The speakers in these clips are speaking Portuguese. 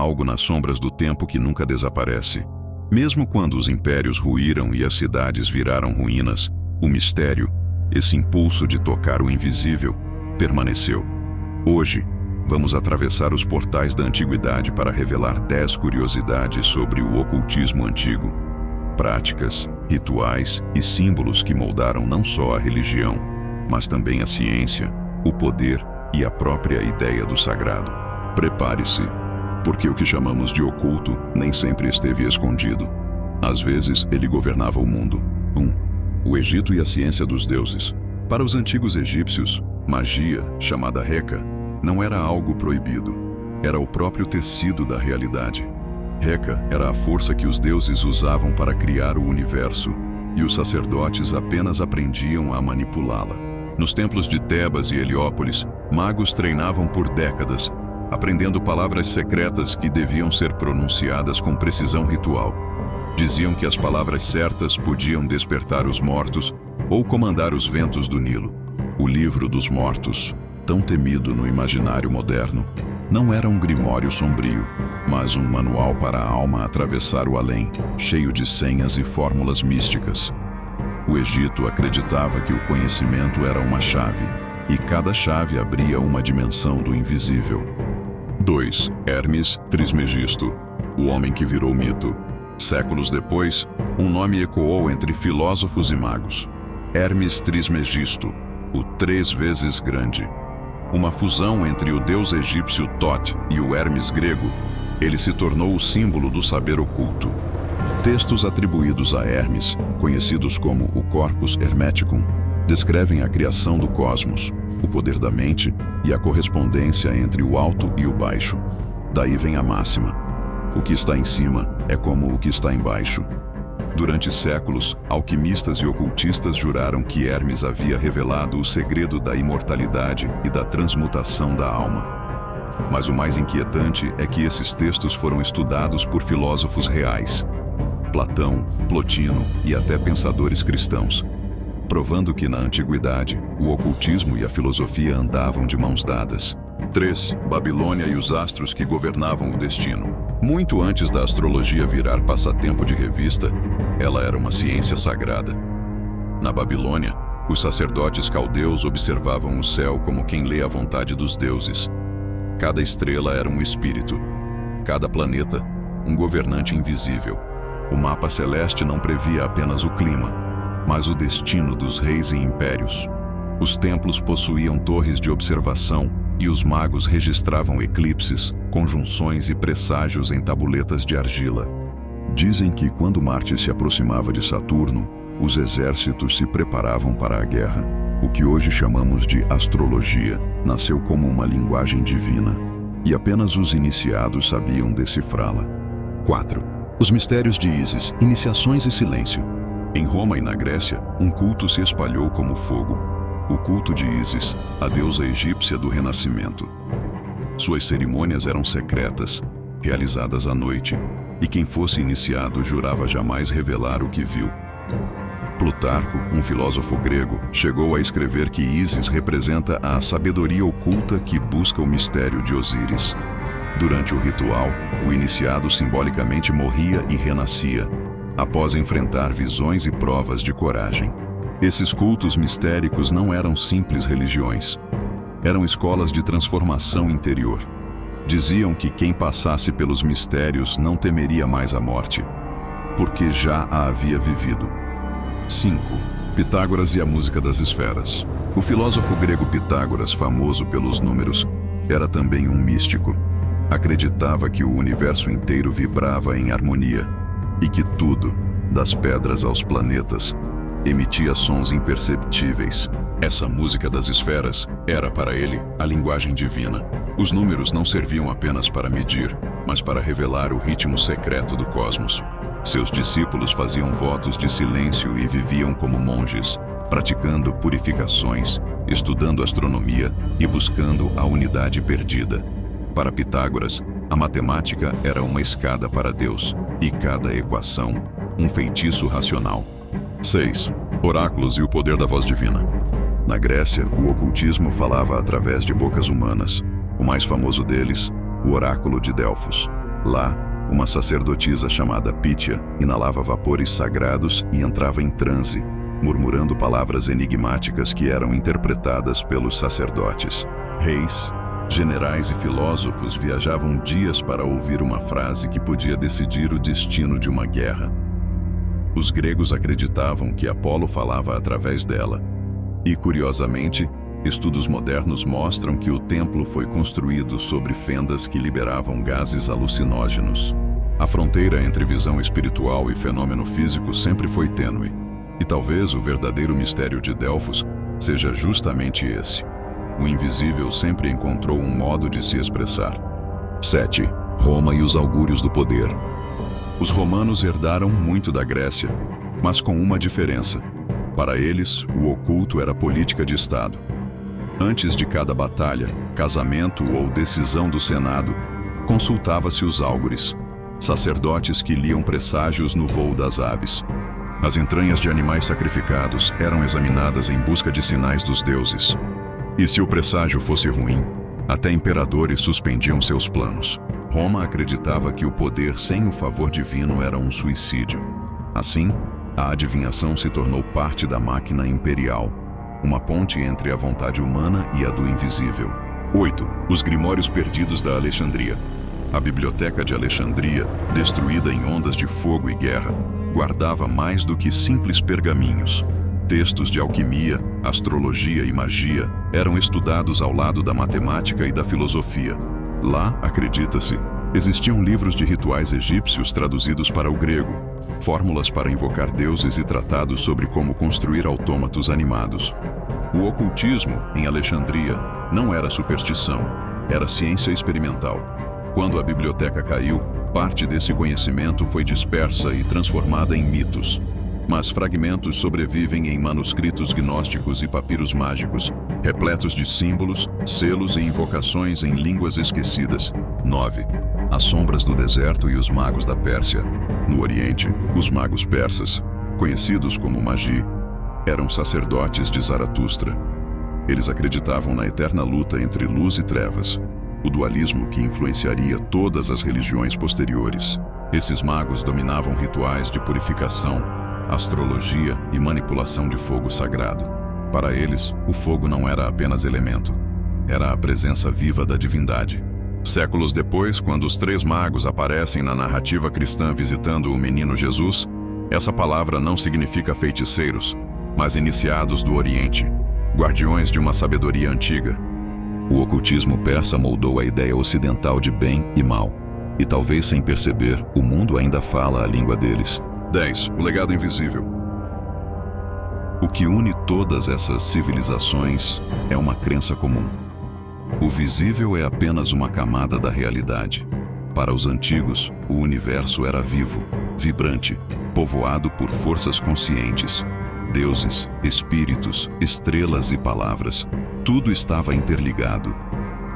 algo nas sombras do tempo que nunca desaparece. Mesmo quando os impérios ruíram e as cidades viraram ruínas, o mistério, esse impulso de tocar o invisível, permaneceu. Hoje, vamos atravessar os portais da antiguidade para revelar 10 curiosidades sobre o ocultismo antigo. Práticas, rituais e símbolos que moldaram não só a religião, mas também a ciência, o poder e a própria ideia do sagrado. Prepare-se, porque o que chamamos de oculto nem sempre esteve escondido. Às vezes, ele governava o mundo. 1. O Egito e a ciência dos deuses. Para os antigos egípcios, magia, chamada Heka, não era algo proibido. Era o próprio tecido da realidade. Heka era a força que os deuses usavam para criar o universo, e os sacerdotes apenas aprendiam a manipulá-la. Nos templos de Tebas e Heliópolis, magos treinavam por décadas, aprendendo palavras secretas que deviam ser pronunciadas com precisão ritual. Diziam que as palavras certas podiam despertar os mortos ou comandar os ventos do Nilo. O Livro dos Mortos, tão temido no imaginário moderno, não era um grimório sombrio, mas um manual para a alma atravessar o além, cheio de senhas e fórmulas místicas. O Egito acreditava que o conhecimento era uma chave, e cada chave abria uma dimensão do invisível. 2. Hermes Trismegisto, o homem que virou mito. Séculos depois, um nome ecoou entre filósofos e magos. Hermes Trismegisto, o 3 vezes grande. Uma fusão entre o deus egípcio Thoth e o Hermes grego, ele se tornou o símbolo do saber oculto. Textos atribuídos a Hermes, conhecidos como o Corpus Hermeticum, descrevem a criação do cosmos, o poder da mente e a correspondência entre o alto e o baixo. Daí vem a máxima: o que está em cima é como o que está embaixo. Durante séculos, alquimistas e ocultistas juraram que Hermes havia revelado o segredo da imortalidade e da transmutação da alma. Mas o mais inquietante é que esses textos foram estudados por filósofos reais, Platão, Plotino e até pensadores cristãos, provando que na antiguidade, o ocultismo e a filosofia andavam de mãos dadas. 3. Babilônia e os astros que governavam o destino. Muito antes da astrologia virar passatempo de revista, ela era uma ciência sagrada. Na Babilônia, os sacerdotes caldeus observavam o céu como quem lê a vontade dos deuses. Cada estrela era um espírito, cada planeta, um governante invisível. O mapa celeste não previa apenas o clima, mas o destino dos reis e impérios. Os templos possuíam torres de observação e os magos registravam eclipses, conjunções e presságios em tabuletas de argila. Dizem que quando Marte se aproximava de Saturno, os exércitos se preparavam para a guerra. O que hoje chamamos de astrologia nasceu como uma linguagem divina, e apenas os iniciados sabiam decifrá-la. 4. Os mistérios de Ísis, iniciações e silêncio. Em Roma e na Grécia, um culto se espalhou como fogo. O culto de Ísis, a deusa egípcia do renascimento. Suas cerimônias eram secretas, realizadas à noite, e quem fosse iniciado jurava jamais revelar o que viu. Plutarco, um filósofo grego, chegou a escrever que Ísis representa a sabedoria oculta que busca o mistério de Osíris. Durante o ritual, o iniciado simbolicamente morria e renascia, após enfrentar visões e provas de coragem. Esses cultos mistéricos não eram simples religiões. Eram escolas de transformação interior. Diziam que quem passasse pelos mistérios não temeria mais a morte, porque já a havia vivido. 5. Pitágoras e a música das esferas. O filósofo grego Pitágoras, famoso pelos números, era também um místico. Acreditava que o universo inteiro vibrava em harmonia e que tudo, das pedras aos planetas, emitia sons imperceptíveis. Essa música das esferas era para ele a linguagem divina. Os números não serviam apenas para medir, mas para revelar o ritmo secreto do cosmos. Seus discípulos faziam votos de silêncio e viviam como monges, praticando purificações, estudando astronomia e buscando a unidade perdida. Para Pitágoras, a matemática era uma escada para Deus, e cada equação, um feitiço racional. 6. Oráculos e o poder da voz divina. Na Grécia, o ocultismo falava através de bocas humanas. O mais famoso deles, o oráculo de Delfos. Lá, uma sacerdotisa chamada Pítia inalava vapores sagrados e entrava em transe, murmurando palavras enigmáticas que eram interpretadas pelos sacerdotes. Reis, generais e filósofos viajavam dias para ouvir uma frase que podia decidir o destino de uma guerra. Os gregos acreditavam que Apolo falava através dela. E, curiosamente, estudos modernos mostram que o templo foi construído sobre fendas que liberavam gases alucinógenos. A fronteira entre visão espiritual e fenômeno físico sempre foi tênue. E talvez o verdadeiro mistério de Delfos seja justamente esse. O invisível sempre encontrou um modo de se expressar. 7. Roma e os augúrios do poder. Os romanos herdaram muito da Grécia, mas com uma diferença. Para eles, o oculto era política de Estado. Antes de cada batalha, casamento ou decisão do Senado, consultava-se os áugures, sacerdotes que liam presságios no voo das aves. As entranhas de animais sacrificados eram examinadas em busca de sinais dos deuses. E se o presságio fosse ruim, até imperadores suspendiam seus planos. Roma acreditava que o poder sem o favor divino era um suicídio. Assim, a adivinhação se tornou parte da máquina imperial, uma ponte entre a vontade humana e a do invisível. 8. Os Grimórios Perdidos da Alexandria. A Biblioteca de Alexandria, destruída em ondas de fogo e guerra, guardava mais do que simples pergaminhos. Textos de alquimia, astrologia e magia eram estudados ao lado da matemática e da filosofia. Lá, acredita-se, existiam livros de rituais egípcios traduzidos para o grego, fórmulas para invocar deuses e tratados sobre como construir autômatos animados. O ocultismo, em Alexandria, não era superstição, era ciência experimental. Quando a biblioteca caiu, parte desse conhecimento foi dispersa e transformada em mitos. Mas fragmentos sobrevivem em manuscritos gnósticos e papiros mágicos, repletos de símbolos, selos e invocações em línguas esquecidas. 9. As sombras do deserto e os magos da Pérsia. No Oriente, os magos persas, conhecidos como magi, eram sacerdotes de Zaratustra. Eles acreditavam na eterna luta entre luz e trevas, o dualismo que influenciaria todas as religiões posteriores. Esses magos dominavam rituais de purificação, astrologia e manipulação de fogo sagrado. Para eles, o fogo não era apenas elemento, era a presença viva da divindade. Séculos depois, quando os 3 magos aparecem na narrativa cristã visitando o menino Jesus, essa palavra não significa feiticeiros, mas iniciados do Oriente, guardiões de uma sabedoria antiga. O ocultismo persa moldou a ideia ocidental de bem e mal, e talvez sem perceber, o mundo ainda fala a língua deles. 10. O legado invisível. O que une todas essas civilizações é uma crença comum. O visível é apenas uma camada da realidade. Para os antigos, o universo era vivo, vibrante, povoado por forças conscientes. Deuses, espíritos, estrelas e palavras. Tudo estava interligado.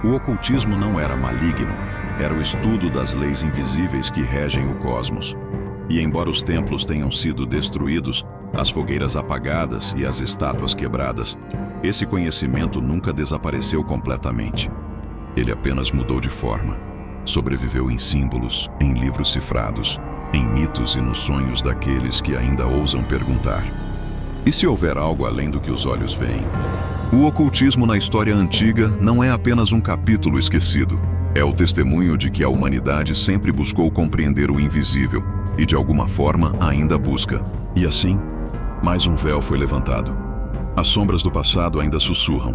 O ocultismo não era maligno, era o estudo das leis invisíveis que regem o cosmos. E embora os templos tenham sido destruídos, as fogueiras apagadas e as estátuas quebradas, esse conhecimento nunca desapareceu completamente. Ele apenas mudou de forma. Sobreviveu em símbolos, em livros cifrados, em mitos e nos sonhos daqueles que ainda ousam perguntar. E se houver algo além do que os olhos veem? O ocultismo na história antiga não é apenas um capítulo esquecido. É o testemunho de que a humanidade sempre buscou compreender o invisível e, de alguma forma, ainda busca. E assim, mais um véu foi levantado. As sombras do passado ainda sussurram.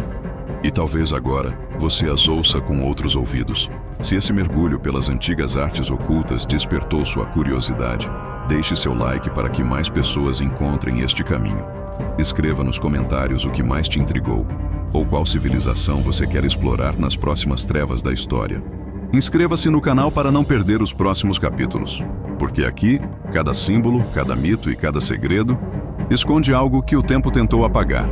E talvez agora você as ouça com outros ouvidos. Se esse mergulho pelas antigas artes ocultas despertou sua curiosidade, deixe seu like para que mais pessoas encontrem este caminho. Escreva nos comentários o que mais te intrigou, ou qual civilização você quer explorar nas próximas trevas da história. Inscreva-se no canal para não perder os próximos capítulos, porque aqui, cada símbolo, cada mito e cada segredo esconde algo que o tempo tentou apagar.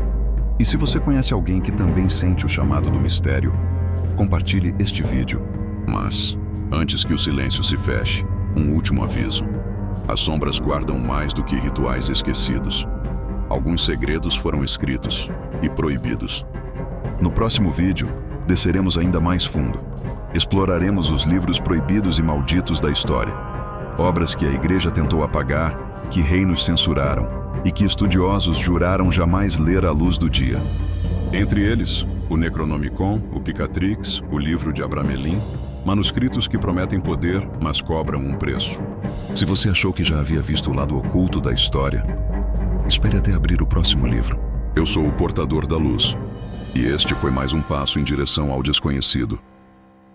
E se você conhece alguém que também sente o chamado do mistério, compartilhe este vídeo. Mas, antes que o silêncio se feche, um último aviso. As sombras guardam mais do que rituais esquecidos. Alguns segredos foram escritos e proibidos. No próximo vídeo, desceremos ainda mais fundo. exploraremos os livros proibidos e malditos da história. Obras que a Igreja tentou apagar, que reinos censuraram e que estudiosos juraram jamais ler à luz do dia. Entre eles, o Necronomicon, o Picatrix, o livro de Abramelin, manuscritos que prometem poder, mas cobram um preço. Se você achou que já havia visto o lado oculto da história, espere até abrir o próximo livro. Eu sou o portador da luz, e este foi mais um passo em direção ao desconhecido.